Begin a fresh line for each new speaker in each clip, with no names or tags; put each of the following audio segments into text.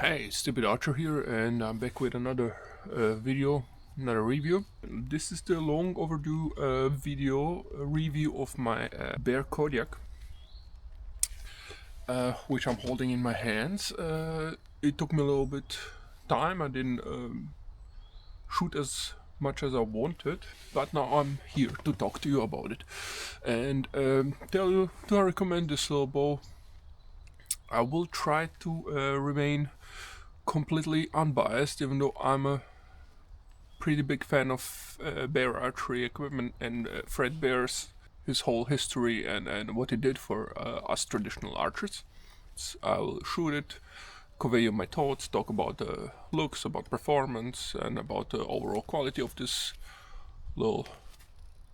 Hey, Stupid Archer here, and I'm back with another another review. This is the long overdue review of my bear Kodiak, which I'm holding in my hands. It took me a little bit time. I didn't shoot as much as I wanted, but now I'm here to talk to you about it and tell you, do I recommend this little bow? I will try to remain completely unbiased, even though I'm a pretty big fan of bear archery equipment and Fred Bear's his whole history and what he did for us traditional archers. So I'll shoot it, convey you my thoughts, talk about the looks, about performance, and about the overall quality of this little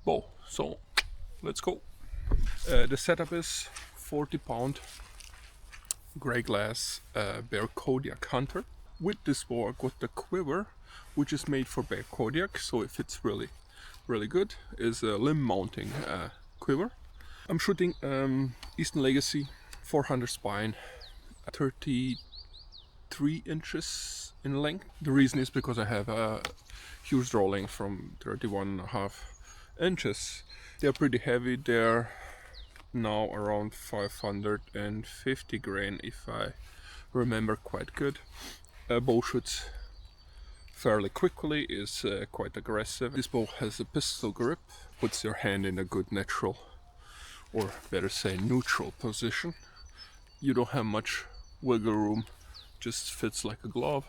bow. So let's go. The setup is 40-pound gray glass bear Kodiak Hunter. With this bow I got the quiver, which is made for bear Kodiak, so it fits really good. Is a limb mounting quiver. I'm shooting Eastern Legacy 400 spine, 33 inches in length. The reason is because I have a huge draw length from 31.5 inches. They're pretty heavy. They're now around 550 grain, if I remember quite good. Bow shoots fairly quickly, is quite aggressive. This bow has a pistol grip, puts your hand in a good natural, or better say neutral position. You don't have much wiggle room, just fits like a glove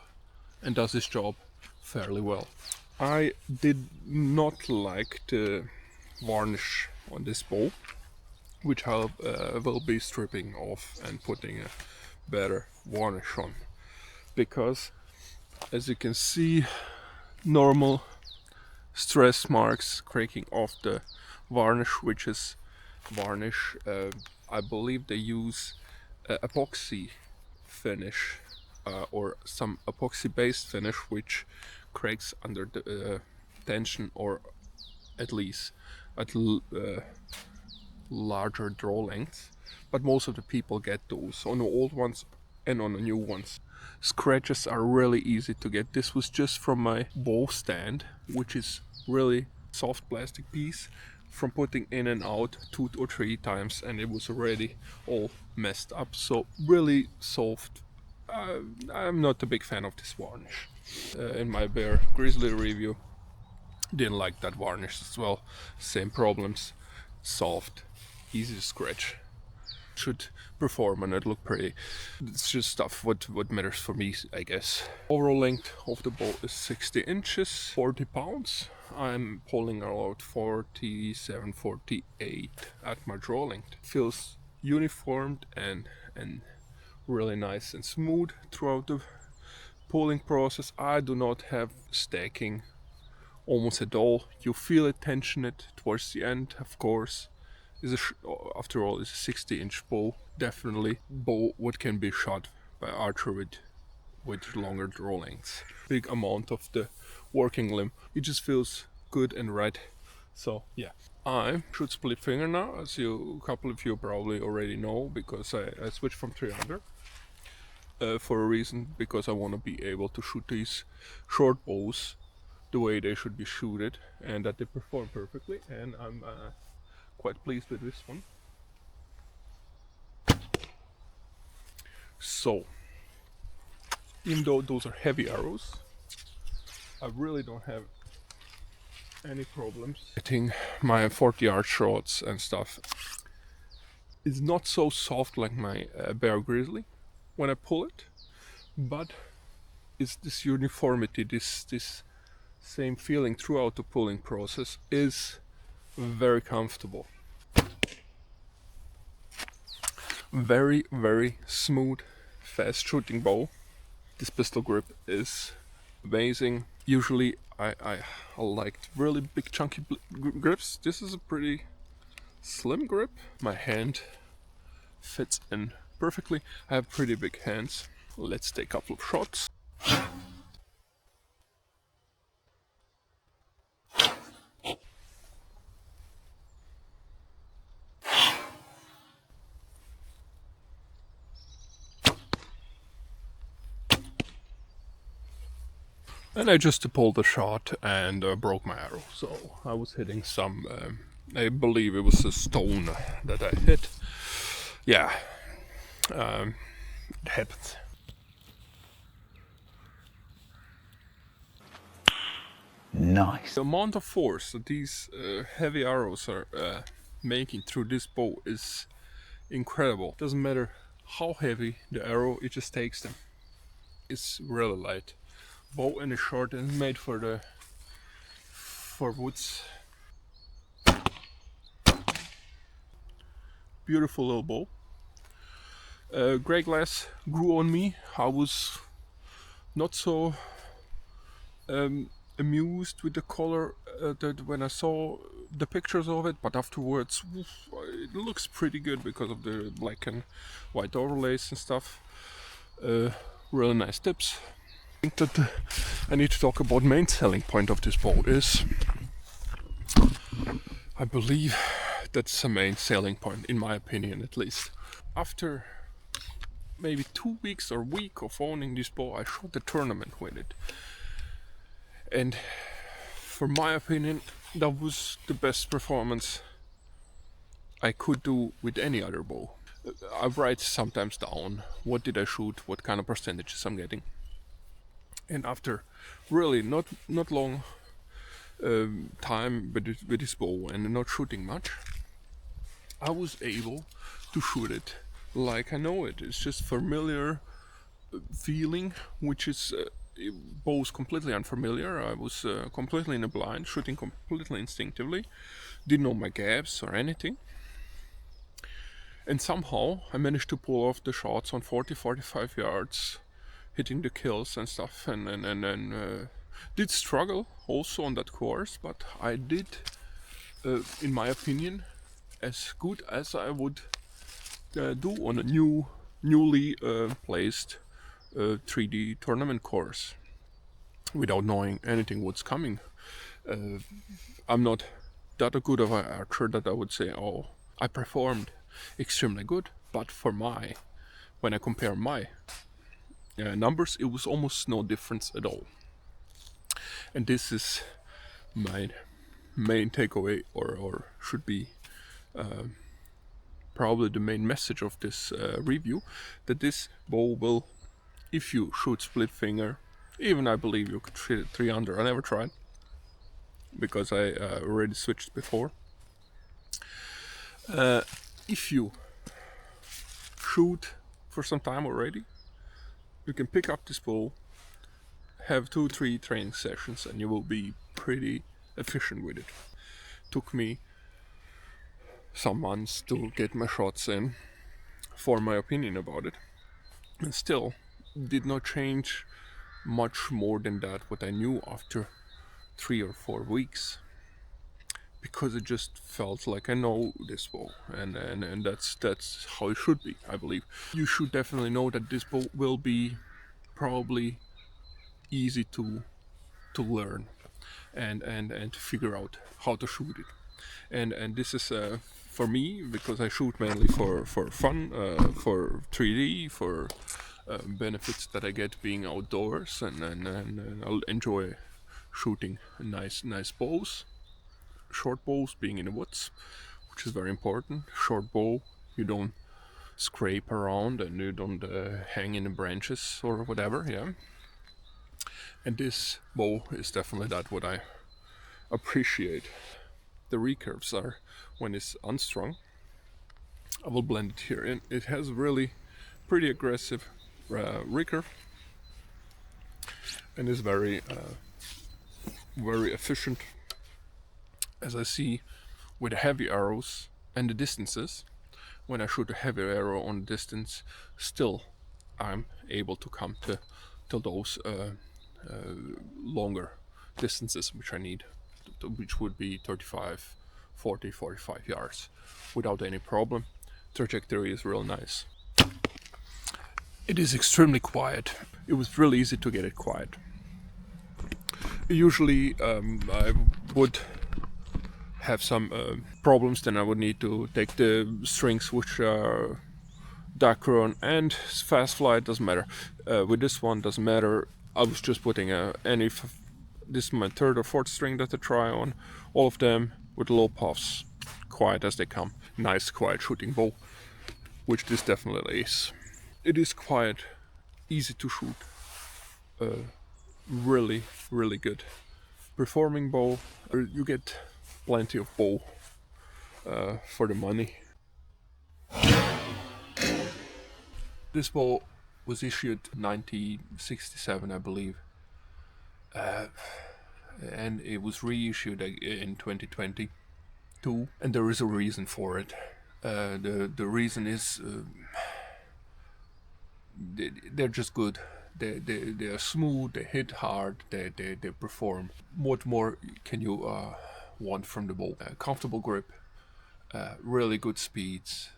and does its job fairly well. I did not like the varnish on this bow, which I will be stripping off and putting a better varnish on, because as you can see, normal stress marks cracking off the varnish, which is varnish. I believe they use epoxy finish or some epoxy based finish, which cracks under the tension, or at least at larger draw lengths. But most of the people get those on the old ones and on the new ones. Scratches are really easy to get. This was just from my bow stand, which is really soft plastic piece, from putting in and out 2 or 3 times, and it was already all messed up. So really soft. I'm not a big fan of this varnish. In my bear grizzly review, didn't like that varnish as well. Same problems. Soft, easy to scratch. Should perform and it look pretty. It's just stuff what matters for me, I guess. Overall length of the bow is 60 inches, 40 pounds. I'm pulling about 47, 48 at my draw length. Feels uniformed and really nice and smooth throughout the pulling process. I do not have stacking almost at all. You feel it tension it towards the end, of course. After all, is a 60-inch bow. Definitely bow what can be shot by archer with longer draw lengths. Big amount of the working limb. It just feels good and right. So yeah, I shoot split finger now, as a couple of you probably already know, because I switched from 300 for a reason, because I want to be able to shoot these short bows the way they should be shooted, and that they perform perfectly. And I'm quite pleased with this one. So, even though those are heavy arrows, I really don't have any problems getting my 40-yard shots and stuff. It's not so soft like my bear grizzly when I pull it, but it's this uniformity, this same feeling throughout the pulling process is very comfortable. Very smooth, fast shooting bow. This pistol grip is amazing. Usually I like really big chunky grips. This is a pretty slim grip. My hand fits in perfectly. I have pretty big hands. Let's take a couple of shots. And I just pulled the shot and broke my arrow. So I was hitting some, I believe it was a stone that I hit. Yeah, it happens.
Nice.
The amount of force that these heavy arrows are making through this bow is incredible. Doesn't matter how heavy the arrow, it just takes them. It's really light. Bow and it's short and made for woods. Beautiful little bow. Grey glass grew on me. I was not so amused with the color that when I saw the pictures of it, but afterwards it looks pretty good because of the black and white overlays and stuff. Really nice tips. I think that I need to talk about main selling point of this bow is, I believe that's the main selling point, in my opinion at least. After maybe 2 weeks or week of owning this bow, I shot the tournament with it. And for my opinion, that was the best performance I could do with any other bow. I write sometimes down what did I shoot, what kind of percentages I'm getting. And after really not long time with this bow and not shooting much, I was able to shoot it like I know it. It's just familiar feeling, which is bows completely unfamiliar. I was completely in a blind, shooting completely instinctively, didn't know my gaps or anything. And somehow I managed to pull off the shots on 40-45 yards, hitting the kills and stuff, and did struggle also on that course, but I did, in my opinion, as good as I would do on a newly placed 3D tournament course without knowing anything what's coming. I'm not that good of an archer that I would say, oh, I performed extremely good, but when I compare my numbers, it was almost no difference at all. And this is my main takeaway, or should be probably the main message of this review, that this bow will, if you shoot split finger, even I believe you could shoot it 3 under. I never tried because I already switched before. If you shoot for some time already, you can pick up this bow, have 2-3 training sessions, and you will be pretty efficient with it. Took me some months to get my shots in, for my opinion about it, and still did not change much more than that what I knew after 3 or 4 weeks, because it just felt like I know this bow, and that's how it should be, I believe. You should definitely know that this bow will be probably easy to learn and to figure out how to shoot it. And this is for me, because I shoot mainly for fun, for 3D, for benefits that I get being outdoors, and I'll enjoy shooting nice bows, short bows, being in the woods, which is very important. Short bow, you don't scrape around and you don't hang in the branches or whatever, yeah. And this bow is definitely that what I appreciate. The recurves are, when it's unstrung, I will blend it here, and it has really pretty aggressive recurve, and is very efficient, as I see with heavy arrows and the distances. When I shoot a heavy arrow on distance, still I'm able to come to those longer distances which I need, which would be 35, 40, 45 yards without any problem. Trajectory is real nice. It is extremely quiet. It was really easy to get it quiet. Usually I would have some problems, then I would need to take the strings which are Dacron and fast flight, doesn't matter. With this one, doesn't matter. I was just putting this is my third or fourth string that I try on. All of them with low puffs, quiet as they come. Nice quiet shooting bow, which this definitely is. It is quiet, easy to shoot, really, really good. Performing bow, you get plenty of bow for the money. This bow was issued 1967, I believe, and it was reissued in 2022, and there is a reason for it. The reason is they're just good. They are smooth. They hit hard. They perform. What more can you want from the bow? Comfortable grip, really good speeds,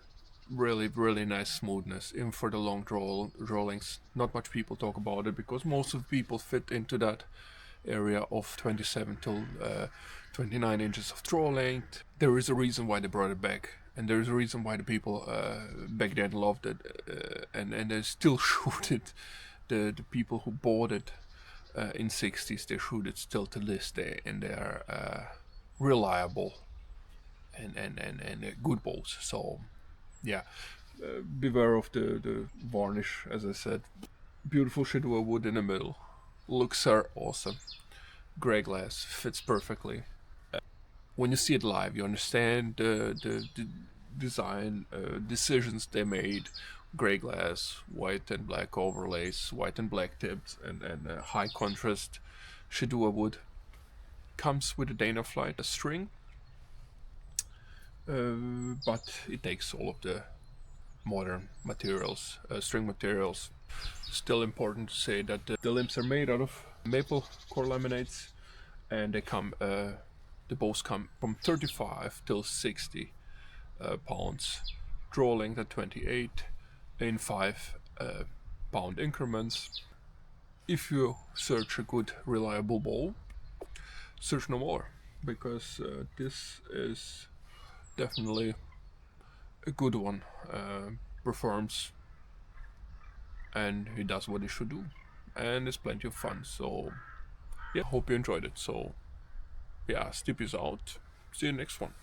really nice smoothness. Even for the long drawlings, not much people talk about it because most of the people fit into that area of 27 till 29 inches of draw length. There is a reason why they brought it back, and there is a reason why the people back then loved it, and they still shoot it. The people who bought it in 60s, they shoot it still to this day, and they are reliable and good bows. So yeah, beware of the varnish, as I said. Beautiful Shidua wood in the middle. Looks are awesome. Gray glass fits perfectly. When you see it live, you understand the design decisions they made. Gray glass, white and black overlays, white and black tips, and high contrast Shidua wood. Comes with a Dana Flight string, but it takes all of the modern materials, string materials. Still important to say that the limbs are made out of maple core laminates, and they come. The bows come from 35 till 60 pounds, draw length at 28 in 5 pound increments. If you search a good, reliable bow, search no more, because this is definitely a good one. Performs, and he does what he should do, and it's plenty of fun. So yeah, hope you enjoyed it. So yeah, Steep is out. See you next one.